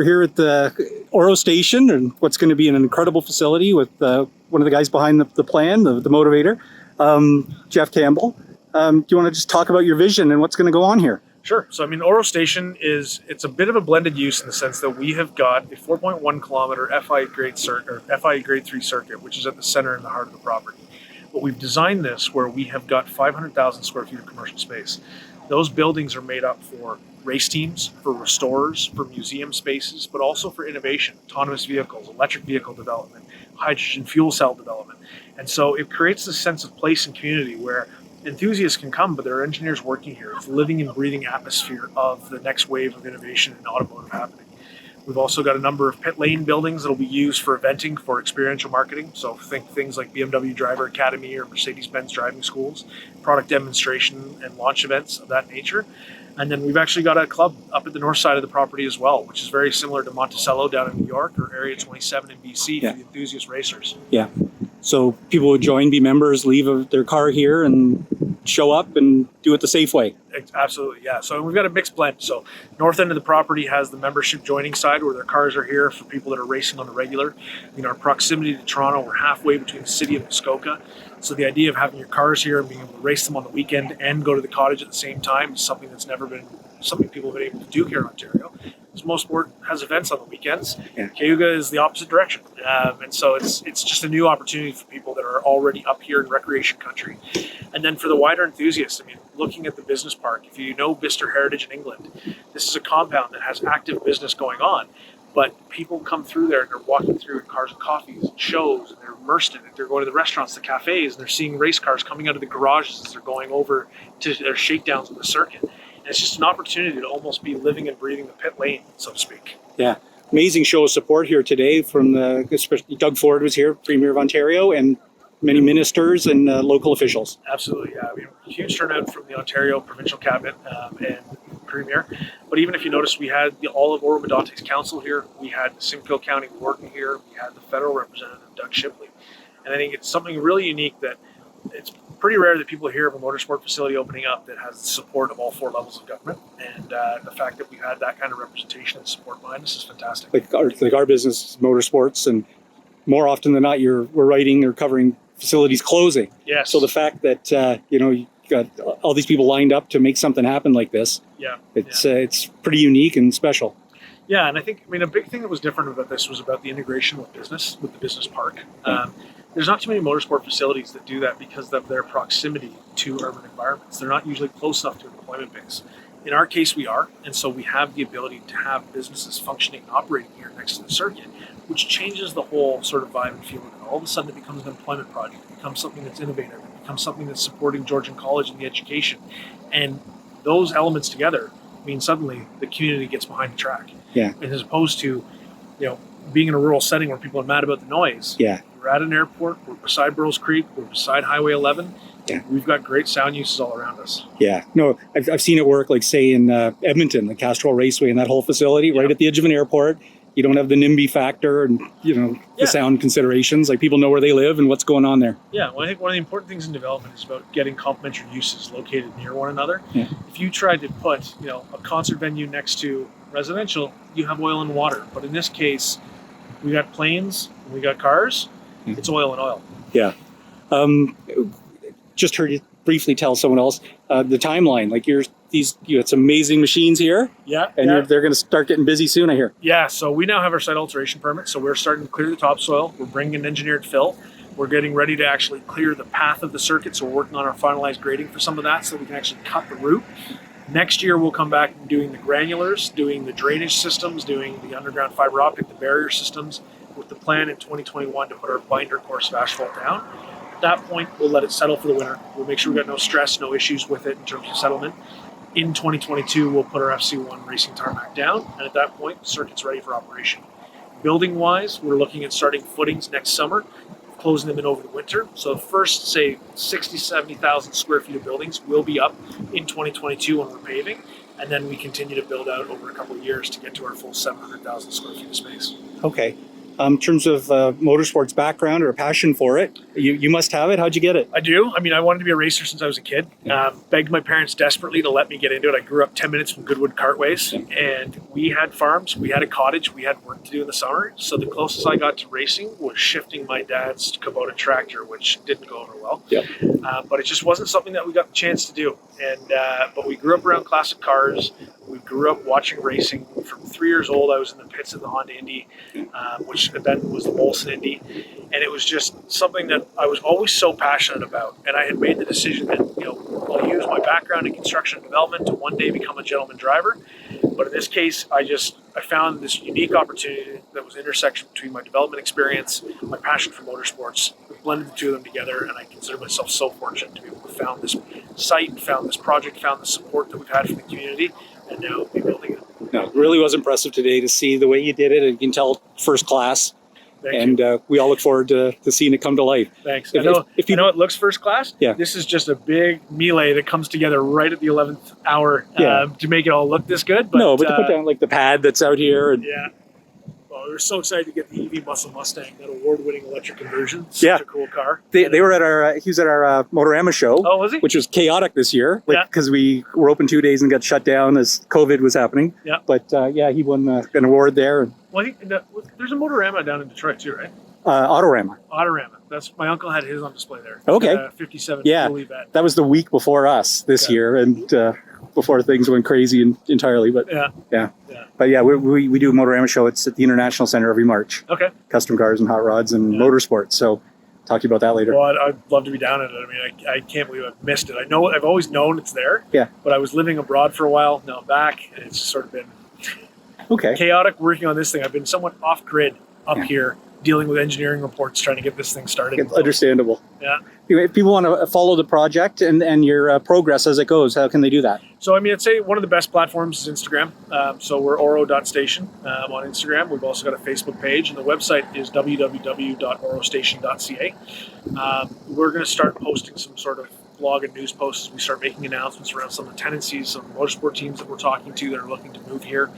We're here at the Oro station, and what's going to be an incredible facility with one of the guys behind the plan, the motivator, Geoff Campbell. Do you want to just talk about your vision and what's going to go on here? Sure. So, Oro Station it's a bit of a blended use in the sense that we have got a 4.1 kilometer FI grade grade 3 circuit, which is at the center and the heart of the property. But we've designed this where we have got 500,000 square feet of commercial space. Those buildings are made up for race teams, for restorers, for museum spaces, but also for innovation, autonomous vehicles, electric vehicle development, hydrogen fuel cell development. And so it creates this sense of place and community where enthusiasts can come, but there are engineers working here. It's a living and breathing atmosphere of the next wave of innovation in automotive happening. We've also got a number of pit lane buildings that will be used for eventing, for experiential marketing. So think things like BMW Driver Academy or Mercedes-Benz driving schools, product demonstration and launch events of that nature. And then we've actually got a club up at the north side of the property as well, which is very similar to Monticello down in New York or Area 27 in BC for the enthusiast racers. Yeah. So people would join, be members, leave their car here and show up and do it the safe way. Absolutely, yeah. So we've got a mixed blend. So north end of the property has the membership joining side where their cars are here for people that are racing on the regular. Our proximity to Toronto, we're halfway between the city and Muskoka. So the idea of having your cars here and being able to race them on the weekend and go to the cottage at the same time is something that's never been something people have been able to do here in Ontario. Because most sport has events on the weekends. Yeah. Cayuga is the opposite direction. And so it's just a new opportunity for people that are already up here in recreation country. And then for the wider enthusiasts, looking at the business park, if you know Bicester Heritage in England, this is a compound that has active business going on. But people come through there and they're walking through in cars and coffees and shows, and they're immersed in it. They're going to the restaurants, the cafes, and they're seeing race cars coming out of the garages as they're going over to their shakedowns of the circuit. And it's just an opportunity to almost be living and breathing the pit lane, so to speak. Yeah. Amazing show of support here today from especially Doug Ford was here, Premier of Ontario, and many ministers and local officials. Absolutely, yeah. Huge turnout from the Ontario provincial cabinet and Premier. But even if you notice, we had all of Oro-Medonte's council here. We had the Simcoe County warden here. We had the federal representative, Doug Shipley. And I think it's something really unique that it's pretty rare that people hear of a motorsport facility opening up that has the support of all four levels of government. And the fact that we've had that kind of representation and support behind us is fantastic. Like our business, motorsports, and more often than not, we're writing or covering facilities closing. Yes. So the fact that you got all these people lined up to make something happen like this, it's pretty unique and special. Yeah, and I think a big thing that was different about this was about the integration with the business park. There's not too many motorsport facilities that do that because of their proximity to urban environments. They're not usually close enough to an employment base. In our case, we are, and so we have the ability to have businesses functioning and operating here next to the circuit, which changes the whole sort of vibe and feel of it. All of a sudden, it becomes an employment project. It becomes something that's innovative. It becomes something that's supporting Georgian College and the education. And those elements together mean suddenly the community gets behind the track. Yeah. And as opposed to, being in a rural setting where people are mad about the noise. Yeah. We're at an airport. We're beside Burroughs Creek. We're beside Highway 11. Yeah. We've got great sound uses all around us. Yeah. No, I've seen it work, like say in Edmonton, the Castrol Raceway and that whole facility right at the edge of an airport. You don't have the NIMBY factor and, the sound considerations. Like people know where they live and what's going on there. Yeah. Well, I think one of the important things in development is about getting complementary uses located near one another. Yeah. If you tried to put, a concert venue next to residential, you have oil and water. But in this case, we got planes, we got cars. It's oil and oil. Yeah. Just heard you briefly tell someone else the timeline. Like you got some amazing machines here. Yeah. And they're going to start getting busy soon, I hear. Yeah. So we now have our site alteration permit. So we're starting to clear the topsoil. We're bringing in engineered fill. We're getting ready to actually clear the path of the circuit. So we're working on our finalized grading for some of that so we can actually cut the route. Next year, we'll come back and doing the granulars, doing the drainage systems, doing the underground fiber optic, the barrier systems, with the plan in 2021 to put our binder course of asphalt down. At that point, we'll let it settle for the winter. We'll make sure we got no stress, no issues with it in terms of settlement. In 2022, we'll put our FC1 racing tarmac down, and at that point, the circuit's ready for operation. Building-wise, we're looking at starting footings next summer, closing them in over the winter. So the first, say, 60, 70,000 square feet of buildings will be up in 2022 when we're paving, and then we continue to build out over a couple of years to get to our full 700,000 square feet of space. Okay. In terms of motorsports background or a passion for it, you must have it. How'd you get it? I do. I mean, I wanted to be a racer since I was a kid. Begged my parents desperately to let me get into it. I grew up 10 minutes from Goodwood Cartways, and we had farms, we had a cottage, we had work to do in the summer. So the closest I got to racing was shifting my dad's Kubota tractor, which didn't go over well. Yep. But it just wasn't something that we got the chance to do. And but we grew up around classic cars. We grew up watching racing. From 3 years old, I was in the pits of the Honda Indy, which then was the Molson Indy. And it was just something that I was always so passionate about. And I had made the decision that, I'll use my background in construction and development to one day become a gentleman driver. But in this case, I found this unique opportunity that was an intersection between my development experience, my passion for motorsports, blended the two of them together. And I consider myself so fortunate to be able to found this site, found this project, found the support that we've had from the community, and now be building it. No, it really was impressive today to see the way you did it. And you can tell first class. Thank you. We all look forward to seeing it come to life. Thanks. If I know it looks first class. Yeah. This is just a big melee that comes together right at the 11th hour to make it all look this good. But, to put down like the pad that's out here. And, yeah. Well, we were so excited to get the EV Muscle Mustang, that award-winning electric conversion. Such a cool car. They were at he was at our Motorama show. Oh, was he? Which was chaotic this year, because we were open 2 days and got shut down as COVID was happening. Yeah. But he won an award there. Well, there's a Motorama down in Detroit too, right? Autorama. Autorama. That's my uncle had his on display there. Okay. 57. Yeah. That was the week before us this year, and before things went crazy entirely. But But we do a Motorama show. It's at the International Center every March. Okay. Custom cars and hot rods and motorsports. So talk to you about that later. Well, I'd love to be down at it. I mean, I can't believe I've missed it. I've always known it's there. Yeah. But I was living abroad for a while. Now I'm back, and it's sort of been chaotic working on this thing. I've been somewhat off grid up here, dealing with engineering reports, trying to get this thing started. It's understandable. Yeah. If people want to follow the project and your progress as it goes, how can they do that? So, I mean, I'd say one of the best platforms is Instagram. So we're Oro.station on Instagram. We've also got a Facebook page, and the website is www.orostation.ca. We're going to start posting some sort of blog and news posts as we start making announcements around some of the tendencies, some motorsport teams that we're talking to that are looking to move here.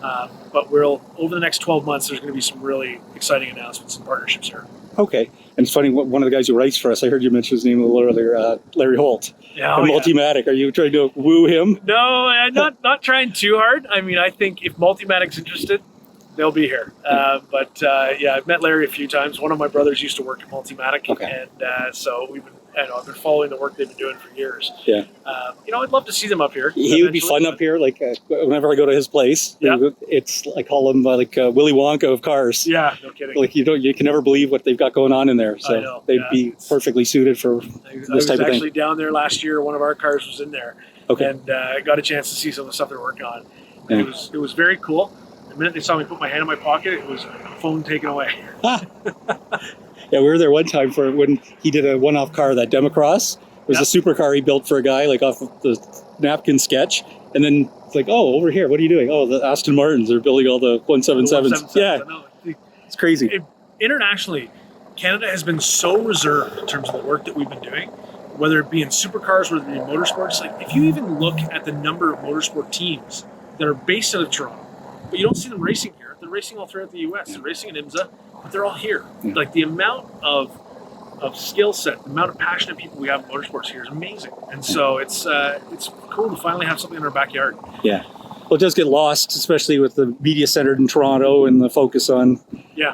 But over the next 12 months, there's going to be some really exciting announcements and partnerships here. Okay. And it's funny, one of the guys who writes for us, I heard you mention his name a little earlier, Larry Holt. Multimatic. Are you trying to woo him? No, I'm not trying too hard. I mean, I think if Multimatic's interested, they'll be here. I've met Larry a few times. One of my brothers used to work at Multimatic, and so I've been following the work they've been doing for years. Yeah. I'd love to see them up here. He would be fun up here. Like whenever I go to his place, it's I call him Willy Wonka of cars. Yeah, no kidding. Like you can never believe what they've got going on in there. So they'd be perfectly suited for this type of thing. I was actually down there last year. One of our cars was in there, and I got a chance to see some of the stuff they're working on. Yeah. It was very cool. The minute they saw me put my hand in my pocket, it was phone taken away. Yeah, we were there one time for when he did a one-off car, that Democross. It was a supercar he built for a guy, like off of the napkin sketch. And then it's like, oh, over here, what are you doing? Oh, the Aston Martins are building all the 177s. Yeah, it's crazy. Internationally, Canada has been so reserved in terms of the work that we've been doing, whether it be in supercars, whether it be in motorsports. Like, if you even look at the number of motorsport teams that are based out of Toronto, but you don't see them racing here. They're racing all throughout the U.S. They're racing in IMSA, but they're all here. Like, the amount of skill set, the amount of passionate people we have in motorsports here is amazing. And so it's cool to finally have something in our backyard. Yeah. Well, it does get lost, especially with the media centered in Toronto and the focus on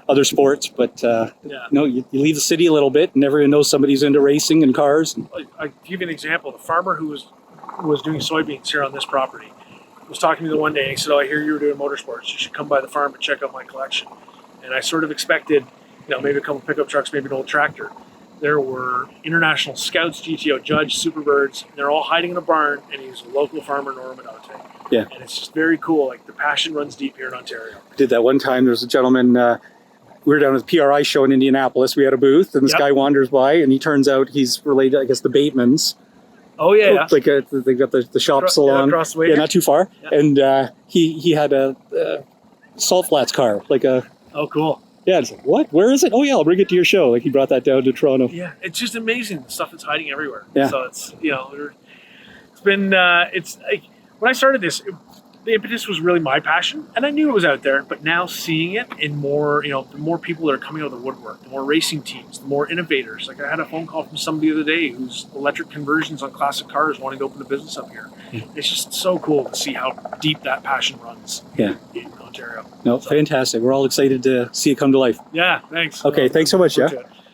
other sports. But you leave the city a little bit, and everyone knows somebody's into racing and cars. I'll give you an example. The farmer who was doing soybeans here on this property was talking to me the one day, and he said, "Oh, I hear you were doing motorsports. You should come by the farm and check out my collection." And I sort of expected, maybe a couple pickup trucks, maybe an old tractor. There were International Scouts, GTO Judge, Superbirds, and they're all hiding in a barn, and he's a local farmer in Oro-Medonte. Yeah. And it's just very cool. Like, the passion runs deep here in Ontario. I did that one time. There was a gentleman, we were down at the PRI show in Indianapolis. We had a booth, and this guy wanders by, and he turns out he's related, I guess, the Batemans. Oh, yeah. Like they got the shops along. Across the way. Yeah, not too far. Yeah. And he had a salt flats car, Oh, cool. Yeah, it's like, what? Where is it? Oh, yeah, I'll bring it to your show. Like, he brought that down to Toronto. Yeah, it's just amazing, the stuff that's hiding everywhere. Yeah. So it's, it's been, it's like, when I started this, the impetus was really my passion, and I knew it was out there. But now seeing it in more, the more people that are coming out of the woodwork, the more racing teams, the more innovators. Like I had a phone call from somebody the other day who's electric conversions on classic cars, wanting to open a business up here. It's just so cool to see how deep that passion runs. Yeah. In Ontario. No, fantastic. We're all excited to see it come to life. Yeah, thanks. Okay, thanks so much, Jeff. Appreciate it.